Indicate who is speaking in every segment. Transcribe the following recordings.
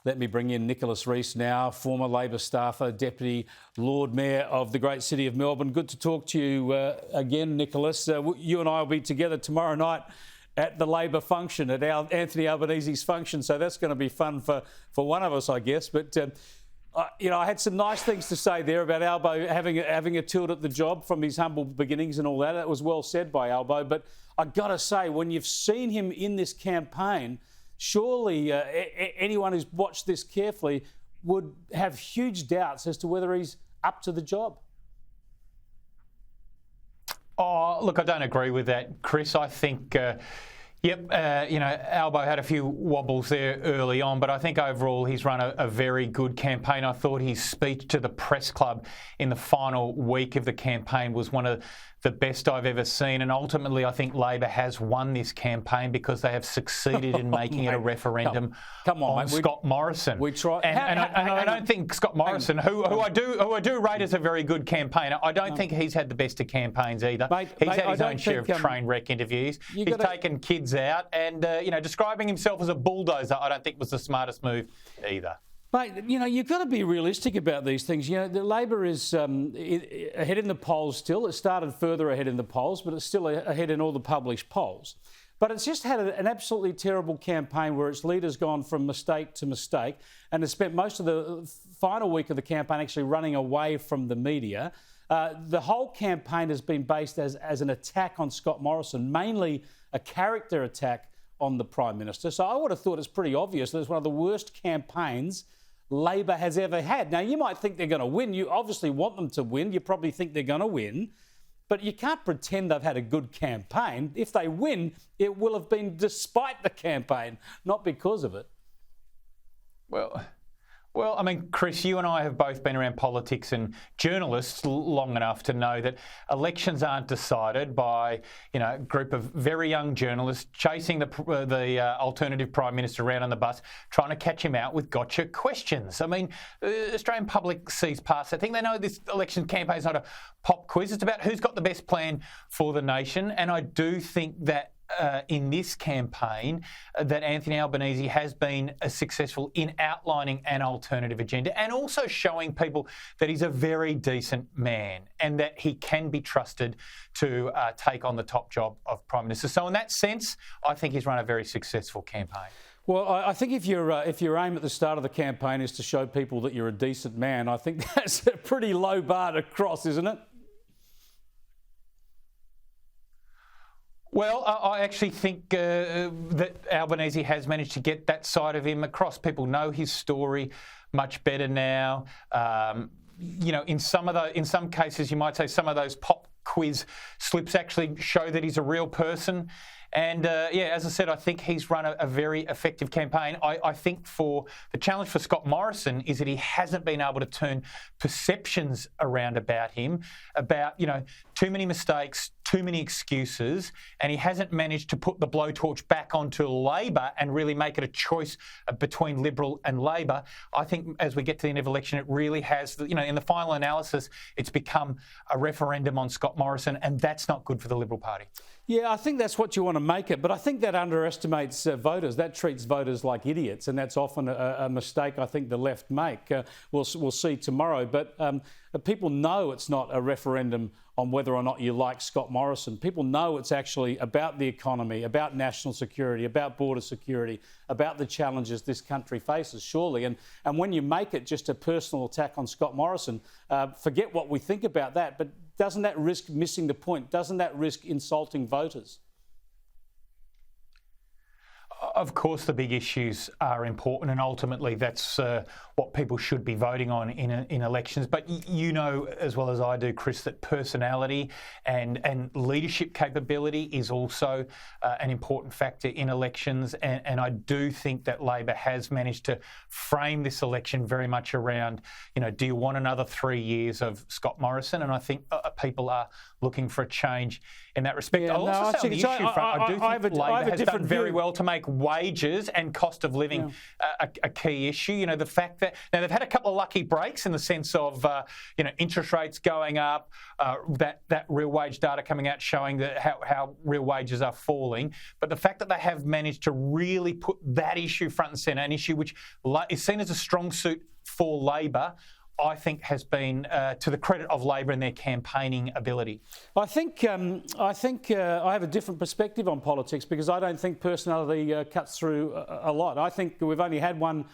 Speaker 1: Let me bring in Nicholas Reece now, former Labor staffer, Deputy Lord Mayor of the great city of Melbourne. Good to talk to you again, Nicholas. You and I will be together tomorrow night at the Labor function, at Anthony Albanese's function, so that's going to be fun for one of us, I guess. But, I had some nice things to say there about Albo having a tilt at the job from his humble beginnings and all that. That was well said by Albo. But I've got to say, when you've seen him in this campaign, surely anyone who's watched this carefully would have huge doubts as to whether he's up to the job.
Speaker 2: Oh, look, I don't agree with that, Chris. I think, Albo had a few wobbles there early on, but I think overall he's run a very good campaign. I thought his speech to the press club in the final week of the campaign was one of the best I've ever seen, and ultimately I think Labor has won this campaign because they have succeeded in making it a referendum on Scott Morrison.
Speaker 1: We try,
Speaker 2: and I don't think Scott Morrison, who I do rate as a very good campaigner, I don't think he's had the best of campaigns either. He's had his own share of train wreck interviews. He's taken kids out, and describing himself as a bulldozer, I don't think was the smartest move either.
Speaker 1: Mate, you've got to be realistic about these things. The Labor is ahead in the polls still. It started further ahead in the polls, but it's still ahead in all the published polls. But it's just had an absolutely terrible campaign where its leader's gone from mistake to mistake and has spent most of the final week of the campaign actually running away from the media. The whole campaign has been based as an attack on Scott Morrison, mainly a character attack on the Prime Minister. So I would have thought it's pretty obvious that it's one of the worst campaigns Labor has ever had. Now, you might think they're going to win. You obviously want them to win. You probably think they're going to win. But you can't pretend they've had a good campaign. If they win, it will have been despite the campaign, not because of it.
Speaker 2: Well, I mean, Chris, you and I have both been around politics and journalists long enough to know that elections aren't decided by, a group of very young journalists chasing the alternative Prime Minister around on the bus, trying to catch him out with gotcha questions. I mean, the Australian public sees past. I think they know this election campaign is not a pop quiz. It's about who's got the best plan for the nation. And I do think that in this campaign that Anthony Albanese has been successful in outlining an alternative agenda and also showing people that he's a very decent man and that he can be trusted to take on the top job of Prime Minister. So in that sense, I think he's run a very successful campaign.
Speaker 1: Well, I think if your aim at the start of the campaign is to show people that you're a decent man, I think that's a pretty low bar to cross, isn't it?
Speaker 2: Well, I actually think that Albanese has managed to get that side of him across. People know his story much better now. In some cases, you might say some of those pop quiz slips actually show that he's a real person. And, as I said, I think he's run a very effective campaign. I think for the challenge for Scott Morrison is that he hasn't been able to turn perceptions around about him, about, too many mistakes, too many excuses, and he hasn't managed to put the blowtorch back onto Labor and really make it a choice between Liberal and Labor. I think as we get to the end of the election, it really has, in the final analysis, it's become a referendum on Scott Morrison, and that's not good for the Liberal Party.
Speaker 1: Yeah, I think that's what you want to make it, but I think that underestimates voters. That treats voters like idiots, and that's often a mistake I think the left make. We'll see tomorrow, but people know it's not a referendum on whether or not you like Scott Morrison. People know it's actually about the economy, about national security, about border security, about the challenges this country faces, surely. And when you make it just a personal attack on Scott Morrison, forget what we think about that, but doesn't that risk missing the point? Doesn't that risk insulting voters?
Speaker 2: Of course, the big issues are important, and ultimately that's what people should be voting on in elections. But you know as well as I do, Chris, that personality and leadership capability is also an important factor in elections. And I do think that Labor has managed to frame this election very much around, do you want another 3 years of Scott Morrison? And I think people are looking for a change in that respect.
Speaker 1: Yeah,
Speaker 2: I'll also say on the issue front, I do think Labor has done very well to make wages and cost of living a key issue. You know, the fact that now they've had a couple of lucky breaks in the sense of you know, interest rates going up, that real wage data coming out showing that how real wages are falling. But the fact that they have managed to really put that issue front and centre, an issue which is seen as a strong suit for Labor, I think has been to the credit of Labor and their campaigning ability. I think I have a different perspective on politics because I don't think personality cuts through a lot. I think we've only had one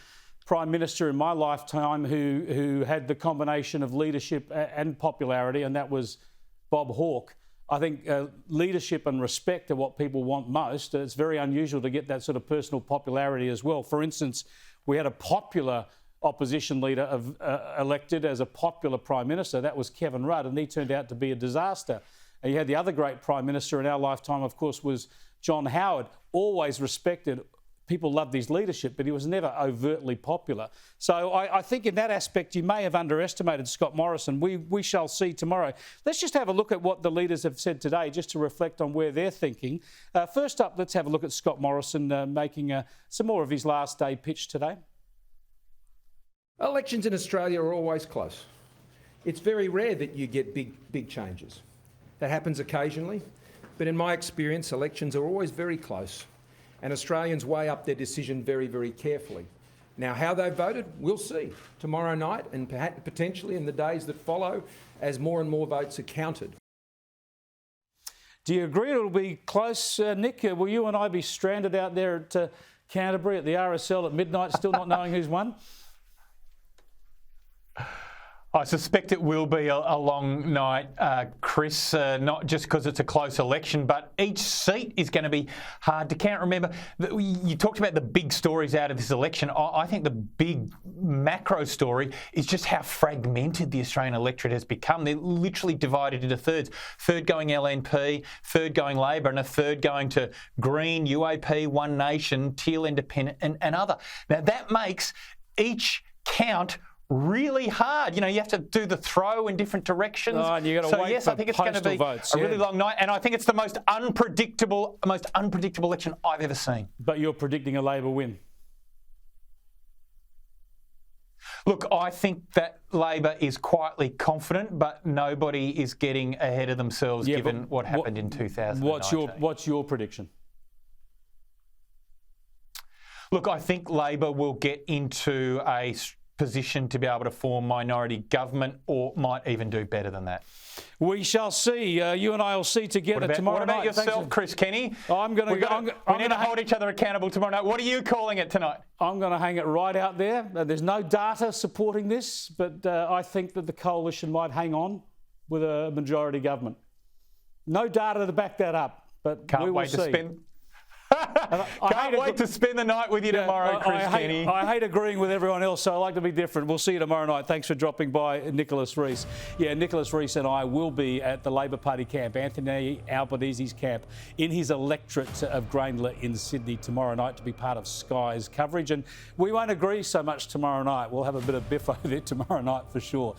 Speaker 2: Prime Minister in my lifetime who had the combination of leadership and popularity, and that was Bob Hawke. I think leadership and respect are what people want most. It's very unusual to get that sort of personal popularity as well. For instance, we had a popular opposition leader elected as a popular Prime Minister. That was Kevin Rudd, and he turned out to be a disaster. And you had the other great Prime Minister in our lifetime, of course, was John Howard, always respected. People loved his leadership, but he was never overtly popular. So I think in that aspect, you may have underestimated Scott Morrison. We shall see tomorrow. Let's just have a look at what the leaders have said today, just to reflect on where they're thinking. First up, let's have a look at Scott Morrison making some more of his last day pitch today.
Speaker 3: Elections in Australia are always close. It's very rare that you get big changes. That happens occasionally, but in my experience, elections are always very close, and Australians weigh up their decision very, very carefully. Now, how they voted, we'll see tomorrow night and potentially in the days that follow as more and more votes are counted.
Speaker 1: Do you agree it'll be close, Nick? Will you and I be stranded out there at Canterbury at the RSL at midnight, still not knowing who's won?
Speaker 2: I suspect it will be a long night, Chris, not just because it's a close election, but each seat is going to be hard to count. Remember, you talked about the big stories out of this election. I think the big macro story is just how fragmented the Australian electorate has become. They're literally divided into thirds. Third going LNP, third going Labor, and a third going to Green, UAP, One Nation, Teal Independent, and other. Now, that makes each count really hard. You know, you have to do the throw in different directions.
Speaker 1: Oh, and you got to wait for
Speaker 2: I think it's going to be
Speaker 1: votes,
Speaker 2: a really long night, and I think it's the most unpredictable election I've ever seen.
Speaker 1: But you're predicting a Labor win.
Speaker 2: Look, I think that Labor is quietly confident, but nobody is getting ahead of themselves given what happened in 2019.
Speaker 1: What's your prediction?
Speaker 2: Look, I think Labor will get into a position to be able to form minority government, or might even do better than that.
Speaker 1: We shall see. You and I will see together tomorrow night.
Speaker 2: What about yourself, Chris Kenny?
Speaker 1: We need to
Speaker 2: hold each other accountable tomorrow night. What are you calling it tonight?
Speaker 1: I'm going to hang it right out there. There's no data supporting this, but I think that the coalition might hang on with a majority government. No data to back that up, but we will see.
Speaker 2: Can't wait to spend the night with you tomorrow, Chris Kenny.
Speaker 1: I hate agreeing with everyone else, so I like to be different. We'll see you tomorrow night. Thanks for dropping by, Nicholas Reece. Yeah, Nicholas Reece and I will be at the Labor Party camp, Anthony Albanese's camp, in his electorate of Grainler in Sydney tomorrow night to be part of Sky's coverage. And we won't agree so much tomorrow night. We'll have a bit of biff over there tomorrow night for sure.